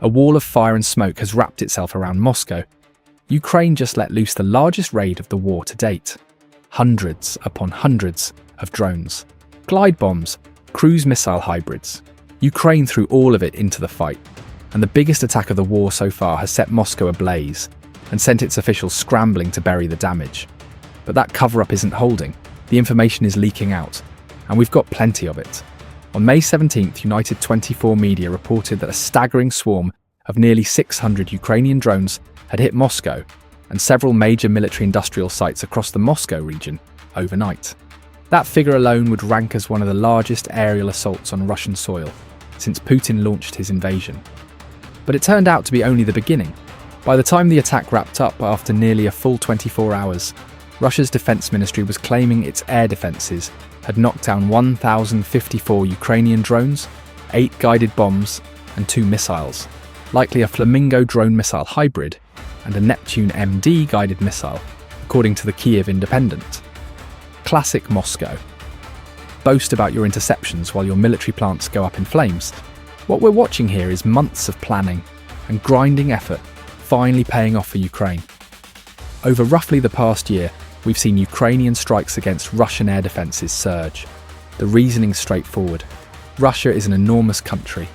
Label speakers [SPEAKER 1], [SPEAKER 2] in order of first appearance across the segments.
[SPEAKER 1] A wall of fire and smoke has wrapped itself around Moscow. Ukraine just let loose the largest raid of the war to date. Hundreds upon hundreds of drones, glide bombs, cruise missile hybrids. Ukraine threw all of it into the fight, and the biggest attack of the war so far has set Moscow ablaze and sent its officials scrambling to bury the damage. But that cover-up isn't holding. The information is leaking out, and we've got plenty of it. On May 17th, United 24 media reported that a staggering swarm of nearly 600 Ukrainian drones had hit Moscow and several major military-industrial sites across the Moscow region overnight. That figure alone would rank as one of the largest aerial assaults on Russian soil since Putin launched his invasion. But it turned out to be only the beginning. By the time the attack wrapped up after nearly a full 24 hours, Russia's defense ministry was claiming its air defenses had knocked down 1,054 Ukrainian drones, 8 guided bombs, and 2 missiles, likely a Flamingo drone missile hybrid and a Neptune MD guided missile, according to the Kyiv Independent. Classic Moscow. Boast about your interceptions while your military plants go up in flames. What we're watching here is months of planning and grinding effort finally paying off for Ukraine. Over roughly the past year, we've seen Ukrainian strikes against Russian air defences surge. The reasoning's straightforward. Russia is an enormous country.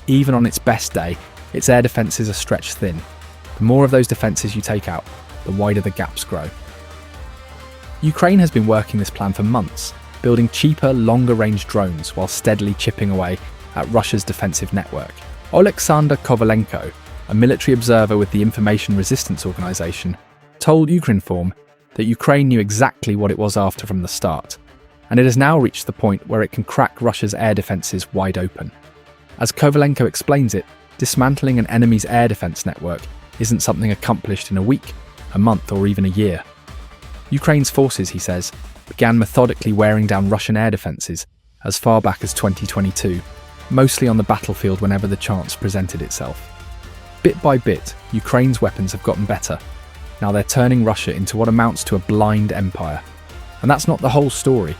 [SPEAKER 1] Even on its best day, its air defences are stretched thin. The more of those defences you take out, the wider the gaps grow. Ukraine has been working this plan for months, building cheaper, longer-range drones while steadily chipping away at Russia's defensive network. Oleksandr Kovalenko, a military observer with the Information Resistance Organization, told Ukrinform that Ukraine knew exactly what it was after from the start, and it has now reached the point where it can crack Russia's air defences wide open. As Kovalenko explains it, dismantling an enemy's air defence network isn't something accomplished in a week, a month, or even a year. Ukraine's forces, he says, began methodically wearing down Russian air defences as far back as 2022, mostly on the battlefield whenever the chance presented itself. Bit by bit, Ukraine's weapons have gotten better. Now they're turning Russia into what amounts to a blind empire. And that's not the whole story.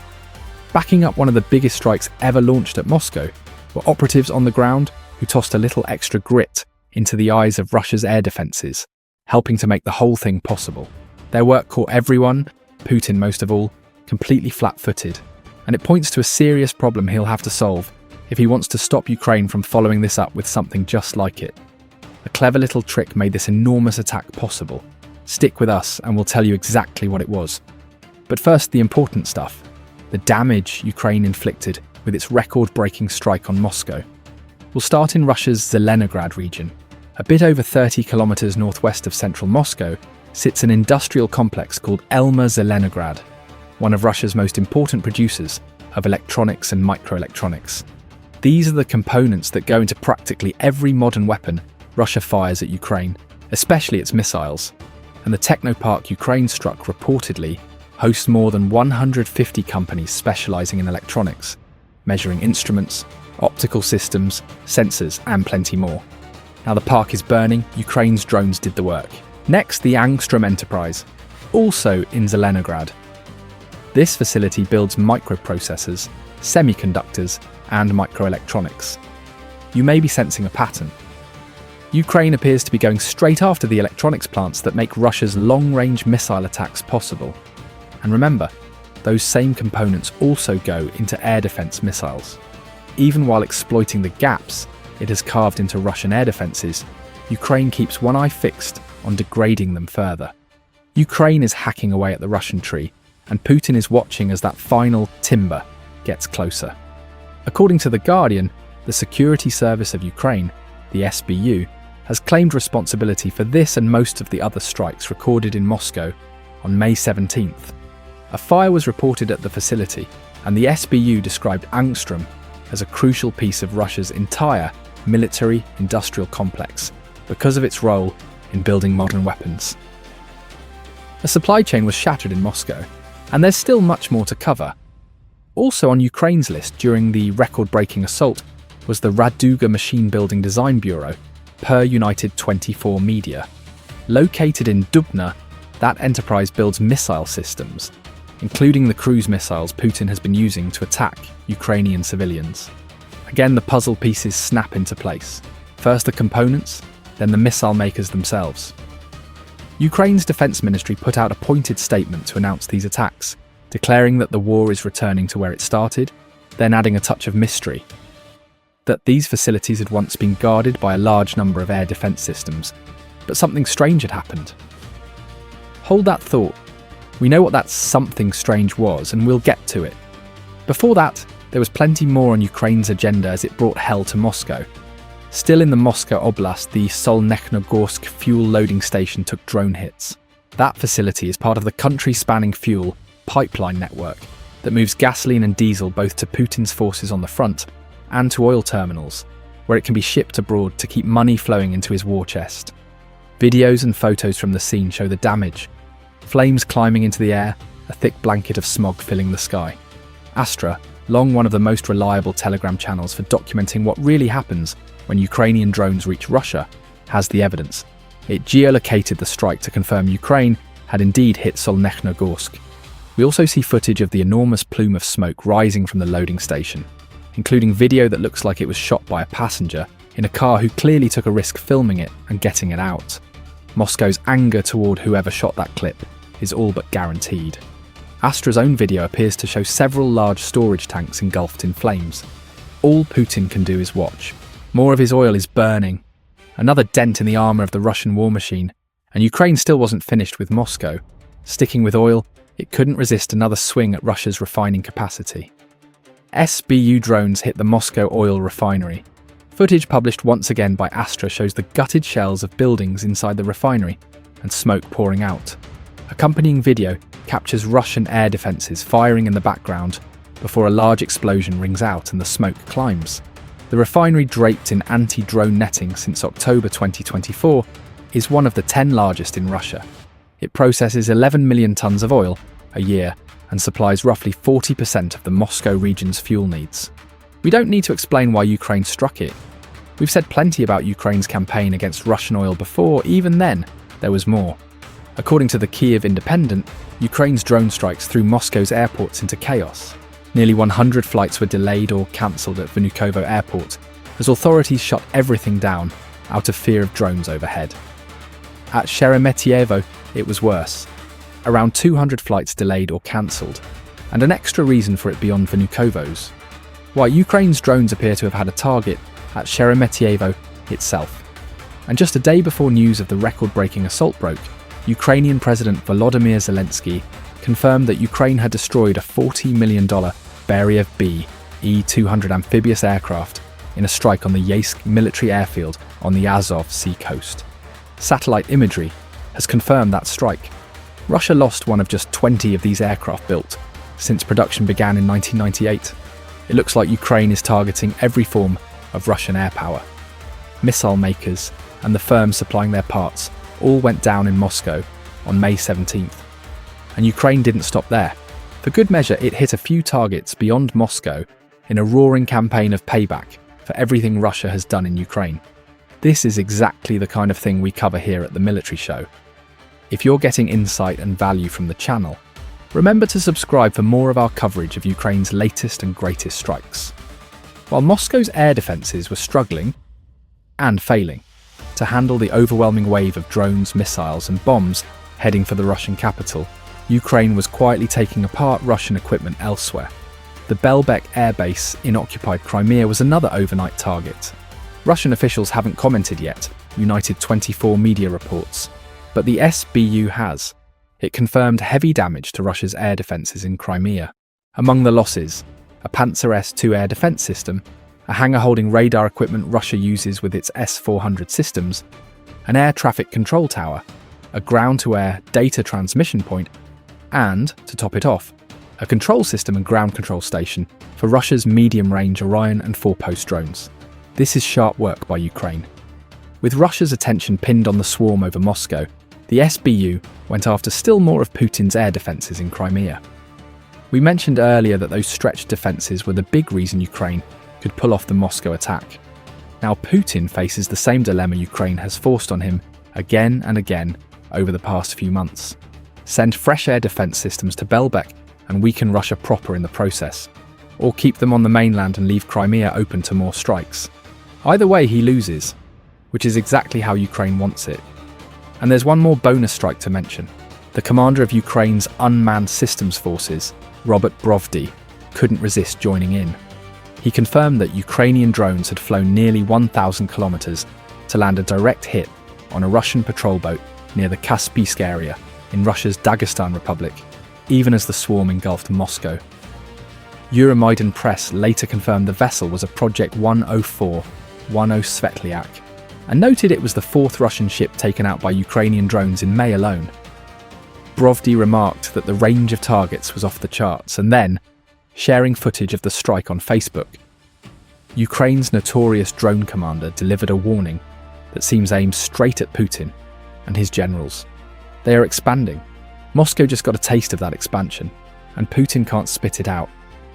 [SPEAKER 1] Backing up one of the biggest strikes ever launched at Moscow were operatives on the ground who tossed a little extra grit into the eyes of Russia's air defences, helping to make the whole thing possible. Their work caught everyone, Putin most of all, completely flat-footed, and it points to a serious problem he'll have to solve if he wants to stop Ukraine from following this up with something just like it. A clever little trick made this enormous attack possible. Stick with us and we'll tell you exactly what it was. But first, the important stuff. The damage Ukraine inflicted with its record-breaking strike on Moscow. We'll start in Russia's Zelensky region. A bit over 30 kilometers northwest of central Moscow sits an industrial complex called Elma Zelensky, one of Russia's most important producers of electronics and microelectronics. These are the components that go into practically every modern weapon Russia fires at Ukraine, especially its missiles. And the technopark Ukraine struck reportedly hosts more than 150 companies specializing in electronics, measuring instruments, optical systems, sensors, and plenty more. Now the park is burning, Ukraine's drones did the work. Next, the Angstrom enterprise, also in Zelensky. This facility builds microprocessors, semiconductors, and microelectronics. You may be sensing a pattern. Ukraine appears to be going straight after the electronics plants that make Russia's long-range missile attacks possible. And remember, those same components also go into air defense missiles. Even while exploiting the gaps it has carved into Russian air defenses, Ukraine keeps one eye fixed on degrading them further. Ukraine is hacking away at the Russian tree, and Putin is watching as that final timber gets closer. According to The Guardian, the Security Service of Ukraine, the SBU, has claimed responsibility for this and most of the other strikes recorded in Moscow on May 17th. A fire was reported at the facility, and the SBU described Angstrom as a crucial piece of Russia's entire military-industrial complex because of its role in building modern weapons. A supply chain was shattered in Moscow, and there's still much more to cover. Also on Ukraine's list during the record-breaking assault was the Raduga Machine Building Design Bureau, per United 24 media. Located in Dubna, that enterprise builds missile systems, including the cruise missiles Putin has been using to attack Ukrainian civilians. Again, the puzzle pieces snap into place. First the components, then the missile makers themselves. Ukraine's defense ministry put out a pointed statement to announce these attacks, declaring that the war is returning to where it started, then adding a touch of mystery. That these facilities had once been guarded by a large number of air defense systems, but something strange had happened. Hold that thought. We know what that something strange was, and we'll get to it. Before that, there was plenty more on Ukraine's agenda as it brought hell to Moscow. Still in the Moscow Oblast, the Solnechnogorsk fuel loading station took drone hits. That facility is part of the country-spanning fuel pipeline network that moves gasoline and diesel both to Putin's forces on the front and to oil terminals, where it can be shipped abroad to keep money flowing into his war chest. Videos and photos from the scene show the damage. Flames climbing into the air, a thick blanket of smog filling the sky. Astra, long one of the most reliable Telegram channels for documenting what really happens when Ukrainian drones reach Russia, has the evidence. It geolocated the strike to confirm Ukraine had indeed hit Solnechnogorsk. We also see footage of the enormous plume of smoke rising from the loading station, including video that looks like it was shot by a passenger in a car who clearly took a risk filming it and getting it out. Moscow's anger toward whoever shot that clip is all but guaranteed. Astra's own video appears to show several large storage tanks engulfed in flames. All Putin can do is watch. More of his oil is burning. Another dent in the armour of the Russian war machine, and Ukraine still wasn't finished with Moscow. Sticking with oil, it couldn't resist another swing at Russia's refining capacity. SBU drones hit the Moscow oil refinery. Footage published once again by Astra shows the gutted shells of buildings inside the refinery and smoke pouring out. Accompanying video captures Russian air defences firing in the background before a large explosion rings out and the smoke climbs. The refinery, draped in anti-drone netting since October 2024, is one of the 10 largest in Russia. It processes 11 million tonnes of oil a year and supplies roughly 40% of the Moscow region's fuel needs. We don't need to explain why Ukraine struck it. We've said plenty about Ukraine's campaign against Russian oil before. Even then, there was more. According to the Kyiv Independent, Ukraine's drone strikes threw Moscow's airports into chaos. Nearly 100 flights were delayed or cancelled at Vnukovo airport, as authorities shut everything down out of fear of drones overhead. At Sheremetyevo, it was worse. Around 200 flights delayed or cancelled, and an extra reason for it beyond Vnukovo's. While Ukraine's drones appear to have had a target at Sheremetyevo itself. And just a day before news of the record-breaking assault broke, Ukrainian President Volodymyr Zelensky confirmed that Ukraine had destroyed a $40 million Beriev B E-200 amphibious aircraft in a strike on the Yeysk military airfield on the Azov Sea coast. Satellite imagery has confirmed that strike. Russia lost one of just 20 of these aircraft built since production began in 1998. It looks like Ukraine is targeting every form of Russian air power. Missile makers and the firms supplying their parts all went down in Moscow on May 17th. And Ukraine didn't stop there. For good measure, it hit a few targets beyond Moscow in a roaring campaign of payback for everything Russia has done in Ukraine. This is exactly the kind of thing we cover here at the Military Show. If you're getting insight and value from the channel, remember to subscribe for more of our coverage of Ukraine's latest and greatest strikes. While Moscow's air defences were struggling and failing to handle the overwhelming wave of drones, missiles and bombs heading for the Russian capital, Ukraine was quietly taking apart Russian equipment elsewhere. The Belbek air base in occupied Crimea was another overnight target. Russian officials haven't commented yet, United 24 media reports, but the SBU has. It confirmed heavy damage to Russia's air defences in Crimea. Among the losses, a Panzer S-2 air defence system, a hangar holding radar equipment Russia uses with its S-400 systems, an air traffic control tower, a ground-to-air data transmission point, and, to top it off, a control system and ground control station for Russia's medium-range Orion and four-post drones. This is sharp work by Ukraine. With Russia's attention pinned on the swarm over Moscow, the SBU went after still more of Putin's air defences in Crimea. We mentioned earlier that those stretched defences were the big reason Ukraine could pull off the Moscow attack. Now Putin faces the same dilemma Ukraine has forced on him again and again over the past few months. Send fresh air defence systems to Belbek and weaken Russia proper in the process, or keep them on the mainland and leave Crimea open to more strikes. Either way, he loses. which is exactly how Ukraine wants it. And there's one more bonus strike to mention. The commander of Ukraine's unmanned systems forces, Robert Brovdy, couldn't resist joining in. He confirmed that Ukrainian drones had flown nearly 1,000 kilometers to land a direct hit on a Russian patrol boat near the Kaspiysk area in Russia's Dagestan Republic, even as the swarm engulfed Moscow. Euromaidan press later confirmed the vessel was a Project 104, 10 Svetlyak, and noted it was the fourth Russian ship taken out by Ukrainian drones in May alone. Brovdy remarked that the range of targets was off the charts, and then, sharing footage of the strike on Facebook, Ukraine's notorious drone commander delivered a warning that seems aimed straight at Putin and his generals. They are expanding. Moscow just got a taste of that expansion, and Putin can't spit it out.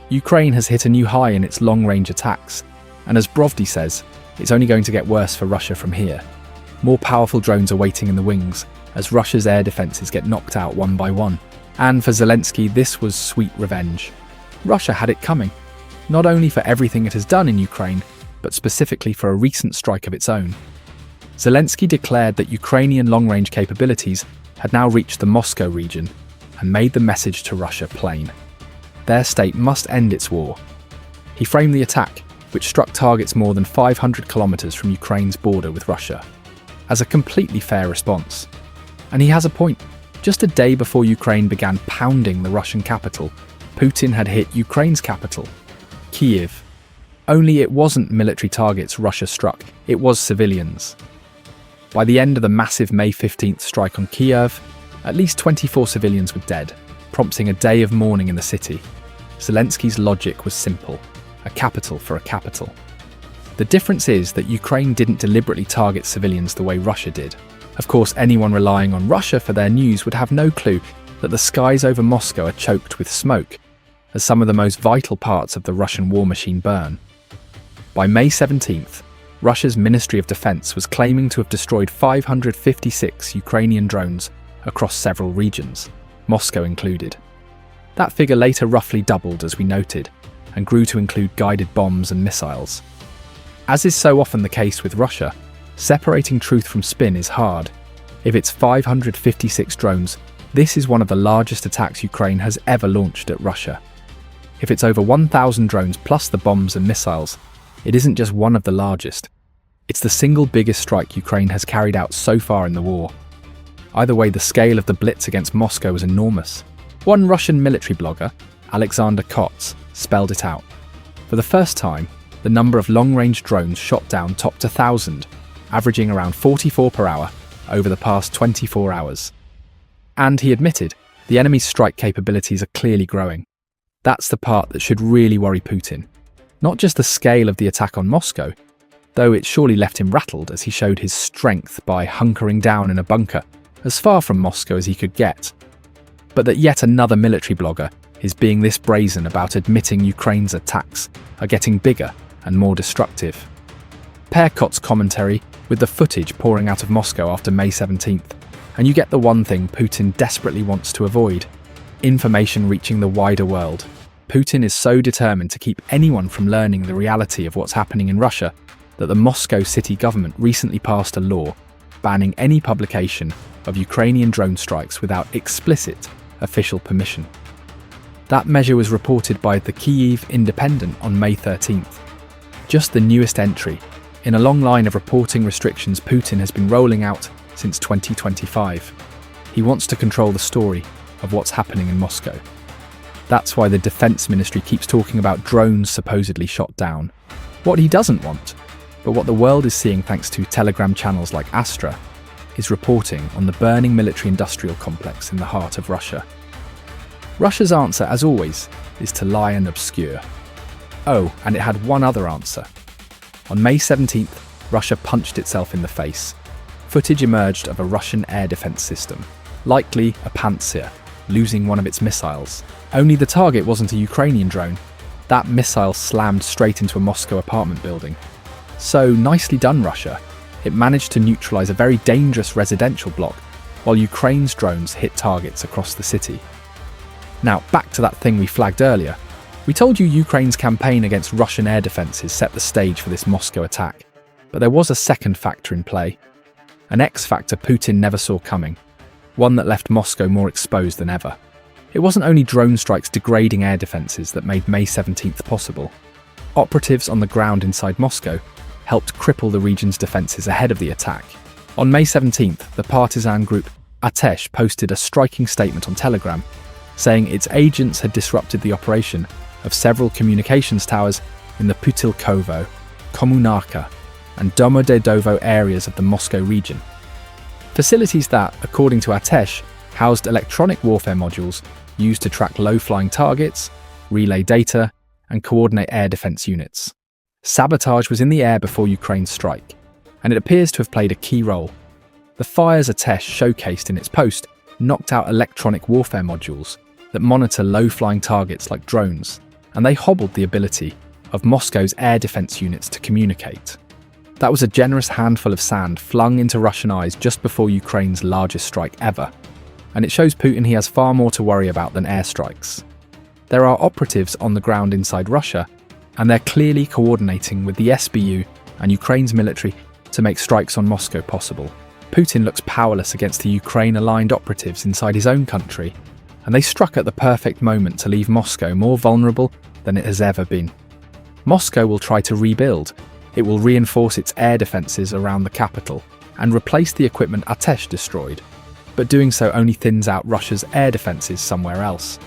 [SPEAKER 1] Ukraine has hit a new high in its long-range attacks, and as Brovdy says, it's only going to get worse for Russia from here. More powerful drones are waiting in the wings as Russia's air defences get knocked out one by one. And for Zelensky, this was sweet revenge. Russia had it coming, not only for everything it has done in Ukraine, but specifically for a recent strike of its own. Zelensky declared that Ukrainian long-range capabilities had now reached the Moscow region and made the message to Russia plain. Their state must end its war. He framed the attack, which struck targets more than 500 kilometers from Ukraine's border with Russia, as a completely fair response. And he has a point. Just a day before Ukraine began pounding the Russian capital, Putin had hit Ukraine's capital, Kyiv. Only it wasn't military targets Russia struck, it was civilians. By the end of the massive May 15th strike on Kyiv, at least 24 civilians were dead, prompting a day of mourning in the city. Zelensky's logic was simple: a capital for a capital. The difference is that Ukraine didn't deliberately target civilians the way Russia did. Of course, anyone relying on Russia for their news would have no clue that the skies over Moscow are choked with smoke, as some of the most vital parts of the Russian war machine burn. By May 17th, Russia's Ministry of Defense was claiming to have destroyed 556 Ukrainian drones across several regions, Moscow included. That figure later roughly doubled, as we noted, and grew to include guided bombs and missiles. As is so often the case with Russia, separating truth from spin is hard. If it's 556 drones, this is one of the largest attacks Ukraine has ever launched at Russia. If it's over 1,000 drones plus the bombs and missiles, it isn't just one of the largest. It's the single biggest strike Ukraine has carried out so far in the war. Either way, the scale of the blitz against Moscow was enormous. One Russian military blogger, Alexander Kots, spelled it out. For the first time, the number of long-range drones shot down topped 1,000, averaging around 44 per hour over the past 24 hours. And he admitted, the enemy's strike capabilities are clearly growing. That's the part that should really worry Putin. Not just the scale of the attack on Moscow, though it surely left him rattled as he showed his strength by hunkering down in a bunker as far from Moscow as he could get, but that yet another military blogger is being this brazen about admitting Ukraine's attacks are getting bigger and more destructive. Pair Kott's commentary with the footage pouring out of Moscow after May 17th, and you get the one thing Putin desperately wants to avoid: information reaching the wider world. Putin is so determined to keep anyone from learning the reality of what's happening in Russia that the Moscow city government recently passed a law banning any publication of Ukrainian drone strikes without explicit official permission. That measure was reported by the Kyiv Independent on May 13th. Just the newest entry in a long line of reporting restrictions Putin has been rolling out since 2025. He wants to control the story of what's happening in Moscow. That's why the Defense Ministry keeps talking about drones supposedly shot down. What he doesn't want, but what the world is seeing thanks to Telegram channels like Astra, is reporting on the burning military-industrial complex in the heart of Russia. Russia's answer, as always, is to lie and obscure. Oh, and it had one other answer. On May 17th, Russia punched itself in the face. Footage emerged of a Russian air defense system, likely a Pantsir, losing one of its missiles. Only the target wasn't a Ukrainian drone. That missile slammed straight into a Moscow apartment building. So nicely done, Russia. It managed to neutralize a very dangerous residential block, while Ukraine's drones hit targets across the city. Now, back to that thing we flagged earlier. We told you Ukraine's campaign against Russian air defences set the stage for this Moscow attack. But there was a second factor in play, an X factor Putin never saw coming, one that left Moscow more exposed than ever. It wasn't only drone strikes degrading air defences that made May 17th possible. Operatives on the ground inside Moscow helped cripple the region's defences ahead of the attack. On May 17th, the partisan group Atesh posted a striking statement on Telegram, saying its agents had disrupted the operation of several communications towers in the Putilkovo, Kommunarka, and Domodedovo areas of the Moscow region. Facilities that, according to Atesh, housed electronic warfare modules used to track low-flying targets, relay data, and coordinate air defense units. Sabotage was in the air before Ukraine's strike, and it appears to have played a key role. The fires Atesh showcased in its post knocked out electronic warfare modules that monitor low-flying targets like drones, and they hobbled the ability of Moscow's air defense units to communicate. That was a generous handful of sand flung into Russian eyes just before Ukraine's largest strike ever, and it shows Putin he has far more to worry about than airstrikes. There are operatives on the ground inside Russia, and they're clearly coordinating with the SBU and Ukraine's military to make strikes on Moscow possible. Putin looks powerless against the Ukraine-aligned operatives inside his own country, and they struck at the perfect moment to leave Moscow more vulnerable than it has ever been. Moscow will try to rebuild. It will reinforce its air defences around the capital and replace the equipment Atesh destroyed, but doing so only thins out Russia's air defences somewhere else.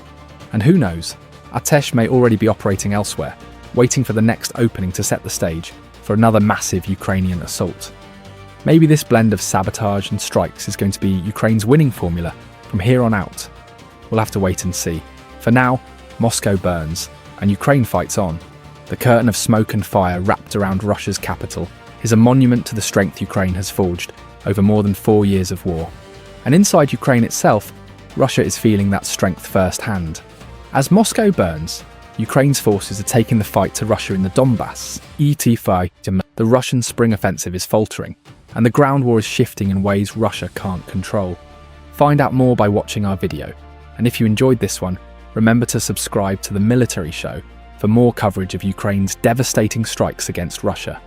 [SPEAKER 1] And who knows, Atesh may already be operating elsewhere, waiting for the next opening to set the stage for another massive Ukrainian assault. Maybe this blend of sabotage and strikes is going to be Ukraine's winning formula from here on out. We'll have to wait and see. For now, Moscow burns, and Ukraine fights on. The curtain of smoke and fire wrapped around Russia's capital is a monument to the strength Ukraine has forged over more than 4 years of war. And inside Ukraine itself, Russia is feeling that strength firsthand. As Moscow burns, Ukraine's forces are taking the fight to Russia in the Donbass. The Russian spring offensive is faltering, and the ground war is shifting in ways Russia can't control. Find out more by watching our video, and if you enjoyed this one, remember to subscribe to The Military Show for more coverage of Ukraine's devastating strikes against Russia.